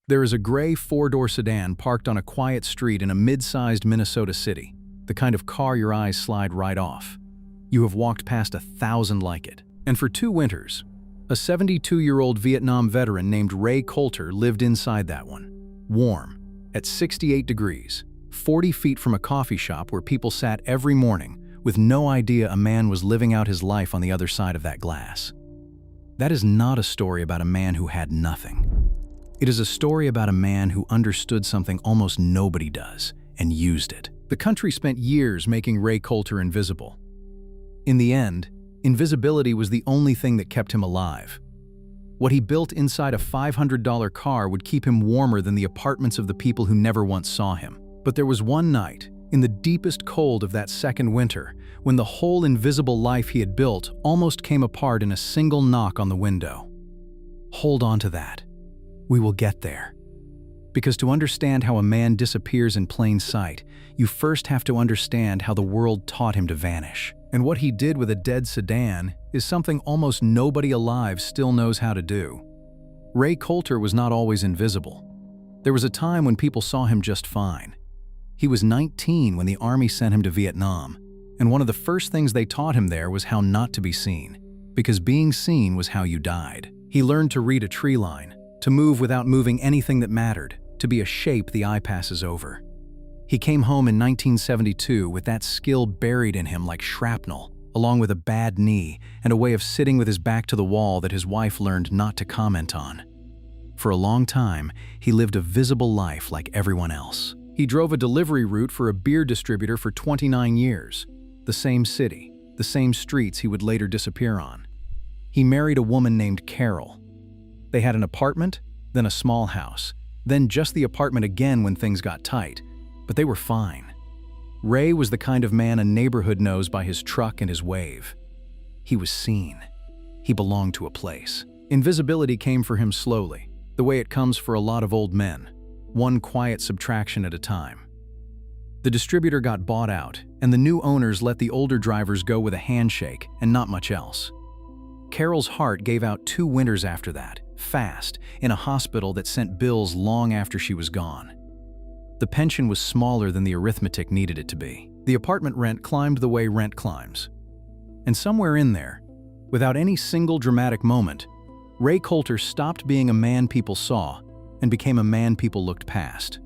There is a gray four-door sedan parked on a quiet street in a mid-sized Minnesota city, the kind of car your eyes slide right off. You have walked past 1,000 like it. And for 2 winters, a 72-year-old Vietnam veteran named Ray Colter lived inside that one. Warm, at 68 degrees, 40 feet from a coffee shop where people sat every morning with no idea a man was living out his life on the other side of that glass. That is not a story about a man who had nothing. It is a story about a man who understood something almost nobody does and used it. The country spent years making Ray Colter invisible. In the end, invisibility was the only thing that kept him alive. What he built inside a $500 car would keep him warmer than the apartments of the people who never once saw him. But there was one night, in the deepest cold of that second winter, when the whole invisible life he had built almost came apart in a single knock on the window. Hold on to that. We will get there. Because to understand how a man disappears in plain sight, you first have to understand how the world taught him to vanish. And what he did with a dead sedan is something almost nobody alive still knows how to do. Ray Colter was not always invisible. There was a time when people saw him just fine. He was 19 when the Army sent him to Vietnam, and one of the first things they taught him there was how not to be seen, because being seen was how you died. He learned to read a tree line, to move without moving anything that mattered, to be a shape the eye passes over. He came home in 1972 with that skill buried in him like shrapnel, along with a bad knee and a way of sitting with his back to the wall that his wife learned not to comment on. For a long time, he lived a visible life like everyone else. He drove a delivery route for a beer distributor for 29 years, the same city, the same streets he would later disappear on. He married a woman named Carol. They had an apartment, then a small house, then just the apartment again when things got tight, but they were fine. Ray was the kind of man a neighborhood knows by his truck and his wave. He was seen. He belonged to a place. Invisibility came for him slowly, the way it comes for a lot of old men, one quiet subtraction at a time. The distributor got bought out, and the new owners let the older drivers go with a handshake and not much else. Carol's heart gave out 2 winters after that, fast, in a hospital that sent bills long after she was gone. The pension was smaller than the arithmetic needed it to be. The apartment rent climbed the way rent climbs. And somewhere in there, without any single dramatic moment, Ray Colter stopped being a man people saw and became a man people looked past.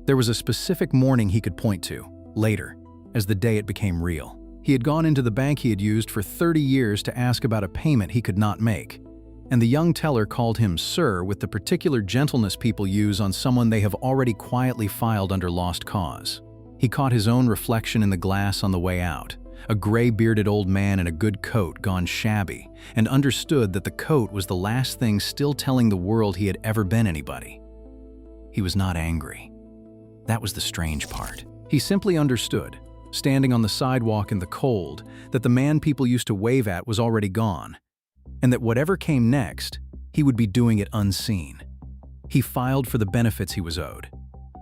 There was a specific morning he could point to, later, as the day it became real. He had gone into the bank he had used for 30 years to ask about a payment he could not make, and the young teller called him sir with the particular gentleness people use on someone they have already quietly filed under lost cause. He caught his own reflection in the glass on the way out, a gray-bearded old man in a good coat gone shabby, and understood that the coat was the last thing still telling the world he had ever been anybody. He was not angry. That was the strange part. He simply understood, standing on the sidewalk in the cold, that the man people used to wave at was already gone, and that whatever came next, he would be doing it unseen. He filed for the benefits he was owed.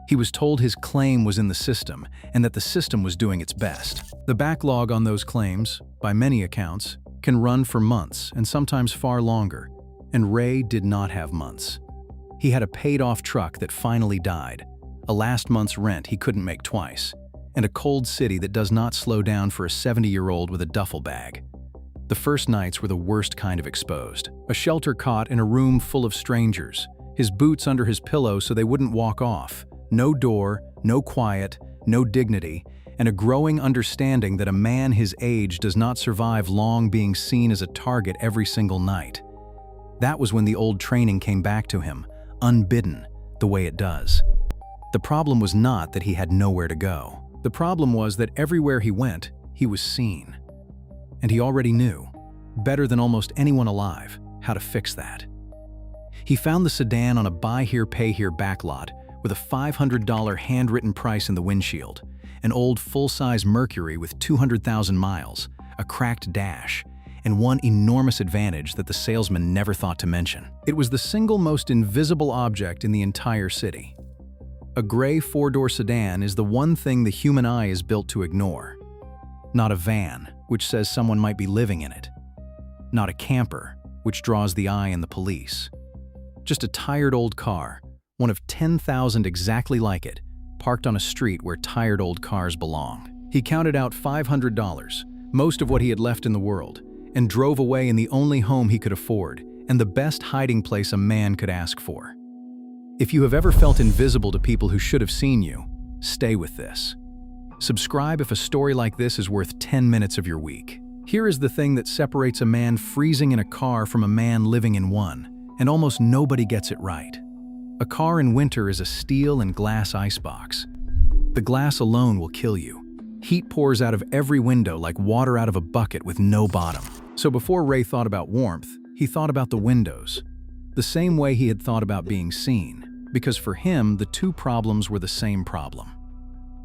He was told his claim was in the system and that the system was doing its best. The backlog on those claims, by many accounts, can run for months and sometimes far longer, and Ray did not have months. He had a paid-off truck that finally died, a last month's rent he couldn't make twice, and a cold city that does not slow down for a 70-year-old with a duffel bag. The first nights were the worst kind of exposed. A shelter cot in a room full of strangers, his boots under his pillow so they wouldn't walk off, no door, no quiet, no dignity, and a growing understanding that a man his age does not survive long being seen as a target every single night. That was when the old training came back to him, unbidden, the way it does. The problem was not that he had nowhere to go. The problem was that everywhere he went, he was seen. And he already knew, better than almost anyone alive, how to fix that. He found the sedan on a buy here, pay here backlot with a $500 handwritten price in the windshield, an old full-size Mercury with 200,000 miles, a cracked dash, and one enormous advantage that the salesman never thought to mention. It was the single most invisible object in the entire city. A gray four-door sedan is the one thing the human eye is built to ignore. Not a van, which says someone might be living in it. Not a camper, which draws the eye and the police. Just a tired old car, one of 10,000 exactly like it, parked on a street where tired old cars belong. He counted out $500, most of what he had left in the world, and drove away in the only home he could afford and the best hiding place a man could ask for. If you have ever felt invisible to people who should have seen you, stay with this. Subscribe if a story like this is worth 10 minutes of your week. Here is the thing that separates a man freezing in a car from a man living in one, and almost nobody gets it right. A car in winter is a steel and glass icebox. The glass alone will kill you. Heat pours out of every window like water out of a bucket with no bottom. So before Ray thought about warmth, he thought about the windows. The same way he had thought about being seen, because for him, the two problems were the same problem.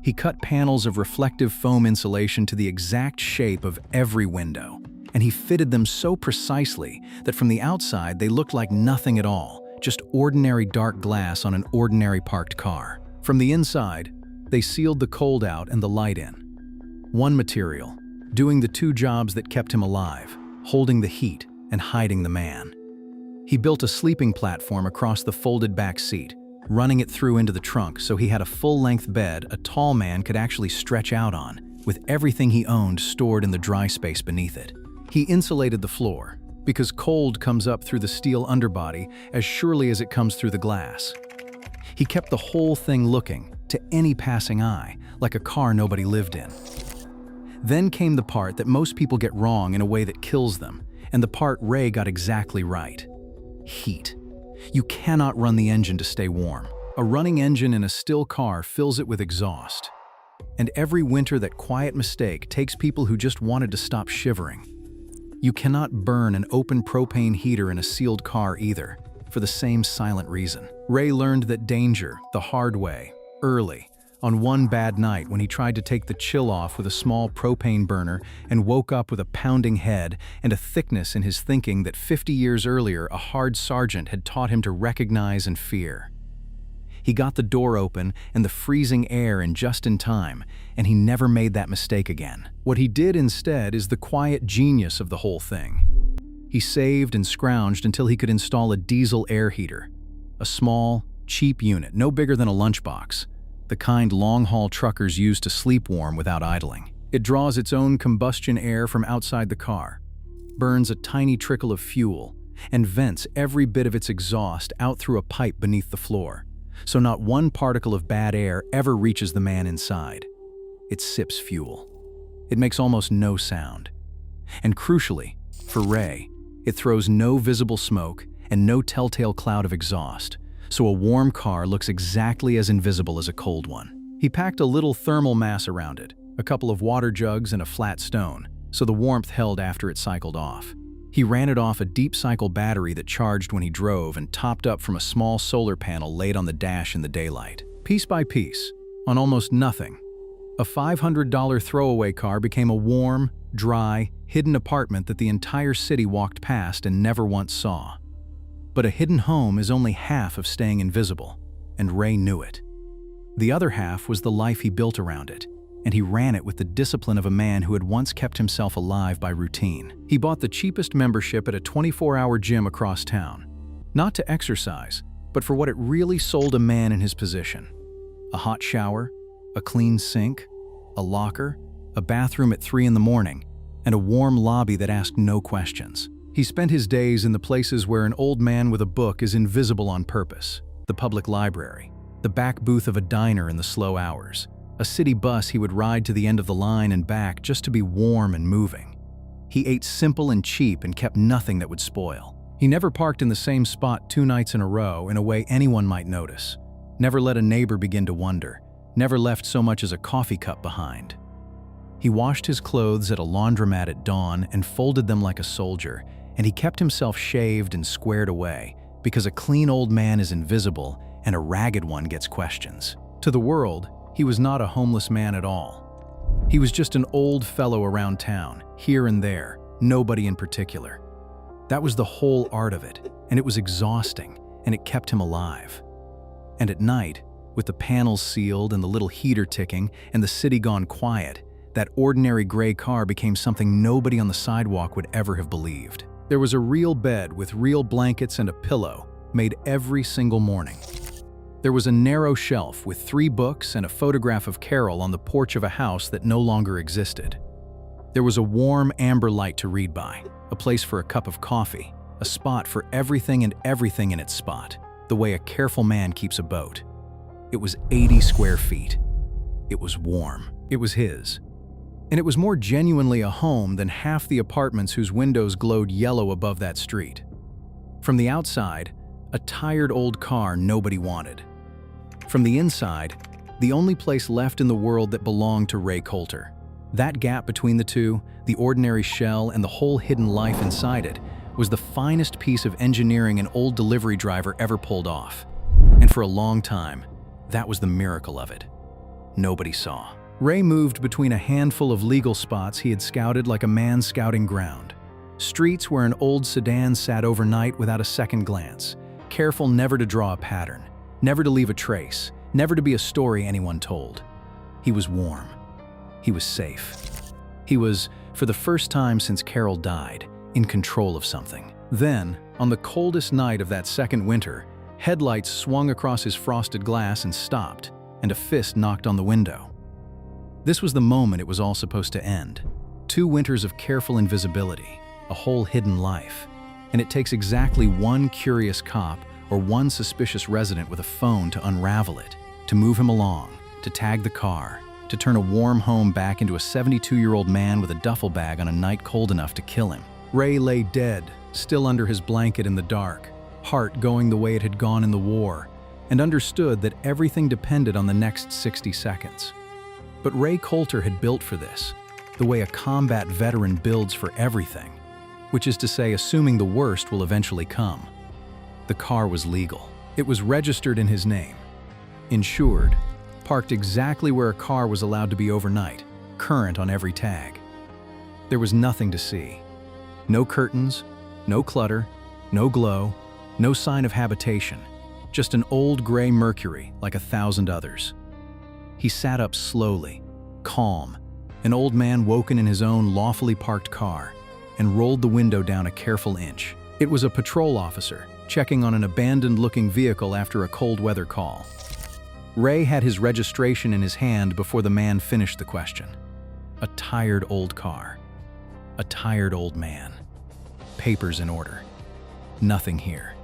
He cut panels of reflective foam insulation to the exact shape of every window, and he fitted them so precisely that from the outside they looked like nothing at all, just ordinary dark glass on an ordinary parked car. From the inside, they sealed the cold out and the light in. One material, doing the two jobs that kept him alive, holding the heat and hiding the man. He built a sleeping platform across the folded back seat, running it through into the trunk so he had a full-length bed a tall man could actually stretch out on, with everything he owned stored in the dry space beneath it. He insulated the floor, because cold comes up through the steel underbody as surely as it comes through the glass. He kept the whole thing looking, to any passing eye, like a car nobody lived in. Then came the part that most people get wrong in a way that kills them, and the part Ray got exactly right. Heat. You cannot run the engine to stay warm. A running engine in a still car fills it with exhaust. And every winter that quiet mistake takes people who just wanted to stop shivering. You cannot burn an open propane heater in a sealed car either, for the same silent reason. Ray learned that danger, the hard way, early, on one bad night when he tried to take the chill off with a small propane burner and woke up with a pounding head and a thickness in his thinking that 50 years earlier a hard sergeant had taught him to recognize and fear. He got the door open and the freezing air in just in time, and he never made that mistake again. What he did instead is the quiet genius of the whole thing. He saved and scrounged until he could install a diesel air heater, a small, cheap unit, no bigger than a lunchbox, the kind long-haul truckers use to sleep warm without idling. It draws its own combustion air from outside the car, burns a tiny trickle of fuel, and vents every bit of its exhaust out through a pipe beneath the floor, so not one particle of bad air ever reaches the man inside. It sips fuel. It makes almost no sound. And crucially, for Ray, it throws no visible smoke and no telltale cloud of exhaust, so a warm car looks exactly as invisible as a cold one. He packed a little thermal mass around it, a couple of water jugs and a flat stone, so the warmth held after it cycled off. He ran it off a deep cycle battery that charged when he drove and topped up from a small solar panel laid on the dash in the daylight. Piece by piece, on almost nothing, a $500 throwaway car became a warm, dry, hidden apartment that the entire city walked past and never once saw. But a hidden home is only half of staying invisible, and Ray knew it. The other half was the life he built around it, and he ran it with the discipline of a man who had once kept himself alive by routine. He bought the cheapest membership at a 24-hour gym across town, not to exercise, but for what it really sold a man in his position. A hot shower, a clean sink, a locker, a bathroom at 3 in the morning, and a warm lobby that asked no questions. He spent his days in the places where an old man with a book is invisible on purpose: the public library, the back booth of a diner in the slow hours, a city bus he would ride to the end of the line and back just to be warm and moving. He ate simple and cheap and kept nothing that would spoil. He never parked in the same spot 2 nights in a row in a way anyone might notice, never let a neighbor begin to wonder, never left so much as a coffee cup behind. He washed his clothes at a laundromat at dawn and folded them like a soldier, and he kept himself shaved and squared away, because a clean old man is invisible and a ragged one gets questions. To the world, he was not a homeless man at all. He was just an old fellow around town, here and there, nobody in particular. That was the whole art of it, and it was exhausting, and it kept him alive. And at night, with the panels sealed and the little heater ticking and the city gone quiet, that ordinary gray car became something nobody on the sidewalk would ever have believed. There was a real bed with real blankets and a pillow, made every single morning. There was a narrow shelf with 3 books and a photograph of Carol on the porch of a house that no longer existed. There was a warm amber light to read by, a place for a cup of coffee, a spot for everything and everything in its spot, the way a careful man keeps a boat. It was 80 square feet. It was warm. It was his. And it was more genuinely a home than half the apartments whose windows glowed yellow above that street. From the outside, a tired old car nobody wanted. From the inside, the only place left in the world that belonged to Ray Colter. That gap between the two, the ordinary shell and the whole hidden life inside it, was the finest piece of engineering an old delivery driver ever pulled off. And for a long time, that was the miracle of it. Nobody saw. Ray moved between a handful of legal spots he had scouted like a man scouting ground. Streets where an old sedan sat overnight without a second glance, careful never to draw a pattern, never to leave a trace, never to be a story anyone told. He was warm. He was safe. He was, for the first time since Carol died, in control of something. Then, on the coldest night of that second winter, headlights swung across his frosted glass and stopped, and a fist knocked on the window. This was the moment it was all supposed to end. 2 winters of careful invisibility, a whole hidden life. And it takes exactly one curious cop or one suspicious resident with a phone to unravel it, to move him along, to tag the car, to turn a warm home back into a 72-year-old man with a duffel bag on a night cold enough to kill him. Ray lay dead, still under his blanket in the dark, heart going the way it had gone in the war, and understood that everything depended on the next 60 seconds. But Ray Colter had built for this, the way a combat veteran builds for everything, which is to say, assuming the worst will eventually come. The car was legal. It was registered in his name, insured, parked exactly where a car was allowed to be overnight, current on every tag. There was nothing to see. No curtains, no clutter, no glow, no sign of habitation, just an old gray Mercury like 1,000 others. He sat up slowly, calm, an old man woken in his own lawfully parked car, and rolled the window down a careful inch. It was a patrol officer, checking on an abandoned-looking vehicle after a cold weather call. Ray had his registration in his hand before the man finished the question. A tired old car. A tired old man. Papers in order. Nothing here.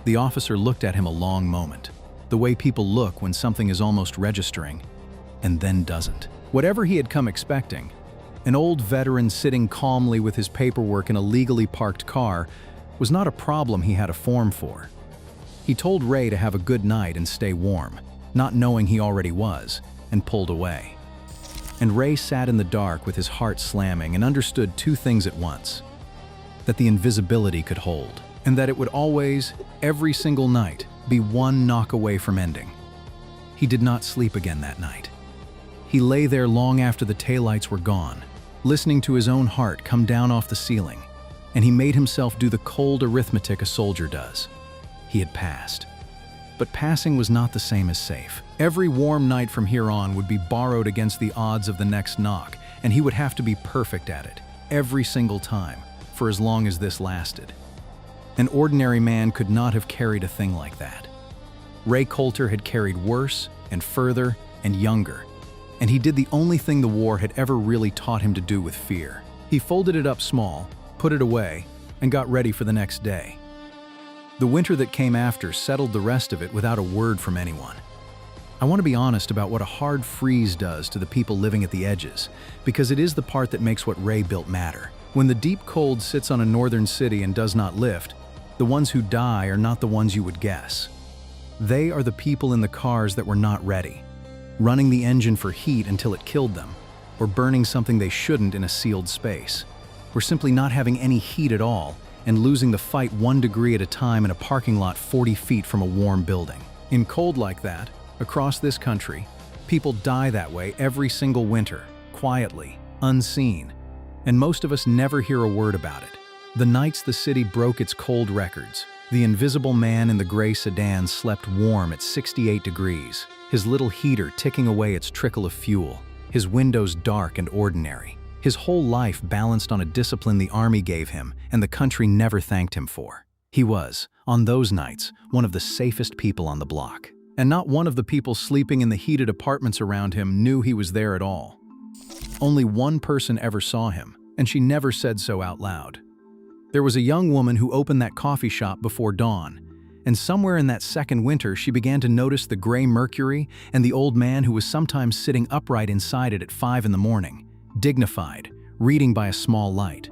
The officer looked at him a long moment, the way people look when something is almost registering, and then doesn't. Whatever he had come expecting, an old veteran sitting calmly with his paperwork in a legally parked car, was not a problem he had a form for. He told Ray to have a good night and stay warm, not knowing he already was, and pulled away. And Ray sat in the dark with his heart slamming and understood 2 things at once. That the invisibility could hold, and that it would always, every single night, be one knock away from ending. He did not sleep again that night. He lay there long after the taillights were gone, listening to his own heart come down off the ceiling, and he made himself do the cold arithmetic a soldier does. He had passed. But passing was not the same as safe. Every warm night from here on would be borrowed against the odds of the next knock, and he would have to be perfect at it, every single time, for as long as this lasted. An ordinary man could not have carried a thing like that. Ray Colter had carried worse and further and younger, and he did the only thing the war had ever really taught him to do with fear. He folded it up small, put it away, and got ready for the next day. The winter that came after settled the rest of it without a word from anyone. I want to be honest about what a hard freeze does to the people living at the edges, because it is the part that makes what Ray built matter. When the deep cold sits on a northern city and does not lift, the ones who die are not the ones you would guess. They are the people in the cars that were not ready, running the engine for heat until it killed them, or burning something they shouldn't in a sealed space, or simply not having any heat at all and losing the fight 1 degree at a time in a parking lot 40 feet from a warm building. In cold like that, across this country, people die that way every single winter, quietly, unseen, and most of us never hear a word about it. The nights the city broke its cold records, the invisible man in the gray sedan slept warm at 68 degrees, his little heater ticking away its trickle of fuel, his windows dark and ordinary. His whole life balanced on a discipline the army gave him and the country never thanked him for. He was, on those nights, one of the safest people on the block. And not one of the people sleeping in the heated apartments around him knew he was there at all. Only one person ever saw him, and she never said so out loud. There was a young woman who opened that coffee shop before dawn, and somewhere in that second winter she began to notice the gray mercury and the old man who was sometimes sitting upright inside it at 5 in the morning, dignified, reading by a small light.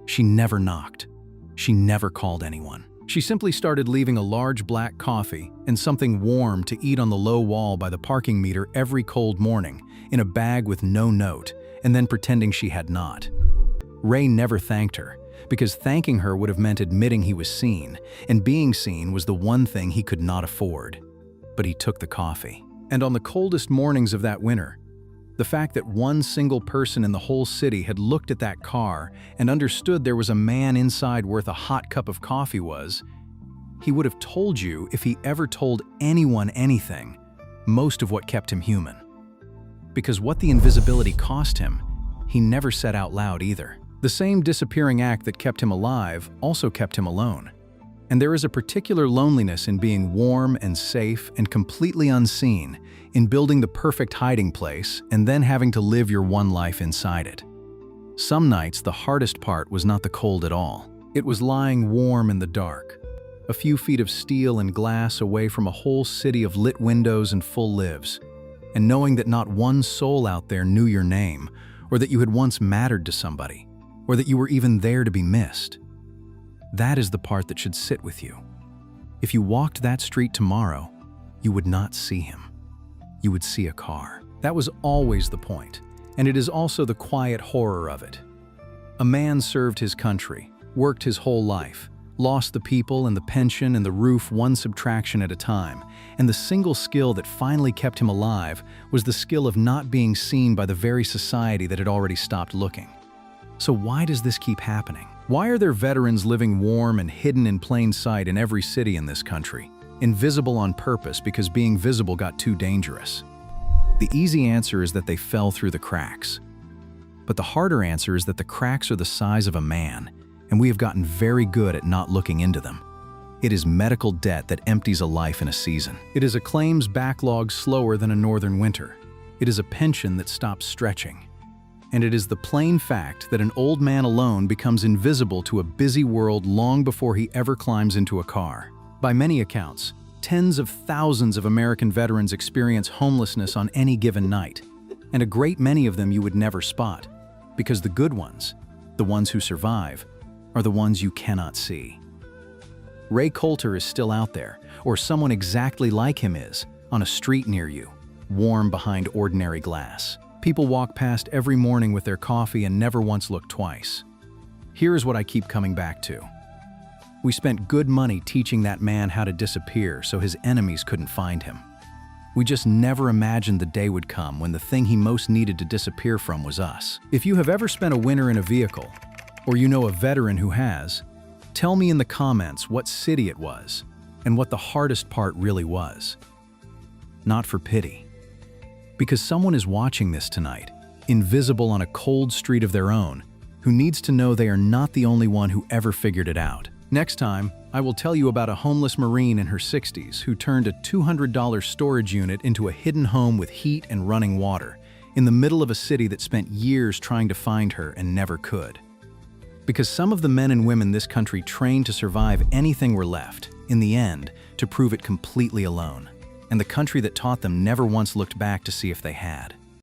She never knocked. She never called anyone. She simply started leaving a large black coffee and something warm to eat on the low wall by the parking meter every cold morning, in a bag with no note, and then pretending she had not. Ray never thanked her, because thanking her would have meant admitting he was seen, and being seen was the one thing he could not afford. But he took the coffee. And on the coldest mornings of that winter, the fact that one single person in the whole city had looked at that car and understood there was a man inside worth a hot cup of coffee he would have told you, if he ever told anyone anything, most of what kept him human. Because what the invisibility cost him, he never said out loud either. The same disappearing act that kept him alive also kept him alone. And there is a particular loneliness in being warm and safe and completely unseen, in building the perfect hiding place and then having to live your one life inside it. Some nights the hardest part was not the cold at all. It was lying warm in the dark, a few feet of steel and glass away from a whole city of lit windows and full lives, and knowing that not one soul out there knew your name, or that you had once mattered to somebody, or that you were even there to be missed. That is the part that should sit with you. If you walked that street tomorrow, you would not see him. You would see a car. That was always the point, and it is also the quiet horror of it. A man served his country, worked his whole life, lost the people and the pension and the roof one subtraction at a time, and the single skill that finally kept him alive was the skill of not being seen by the very society that had already stopped looking. So why does this keep happening? Why are there veterans living warm and hidden in plain sight in every city in this country, invisible on purpose because being visible got too dangerous? The easy answer is that they fell through the cracks. But the harder answer is that the cracks are the size of a man, and we have gotten very good at not looking into them. It is medical debt that empties a life in a season. It is a claims backlog slower than a northern winter. It is a pension that stops stretching. And it is the plain fact that an old man alone becomes invisible to a busy world long before he ever climbs into a car. By many accounts, tens of thousands of American veterans experience homelessness on any given night, and a great many of them you would never spot, because the good ones, the ones who survive, are the ones you cannot see. Ray Colter is still out there, or someone exactly like him is, on a street near you, warm behind ordinary glass. People walk past every morning with their coffee and never once look twice. Here is what I keep coming back to. We spent good money teaching that man how to disappear so his enemies couldn't find him. We just never imagined the day would come when the thing he most needed to disappear from was us. If you have ever spent a winter in a vehicle, or you know a veteran who has, tell me in the comments what city it was and what the hardest part really was. Not for pity. Because someone is watching this tonight, invisible on a cold street of their own, who needs to know they are not the only one who ever figured it out. Next time, I will tell you about a homeless Marine in her 60s who turned a $200 storage unit into a hidden home with heat and running water, in the middle of a city that spent years trying to find her and never could. Because some of the men and women this country trained to survive anything were left, in the end, to prove it completely alone. And the country that taught them never once looked back to see if they had.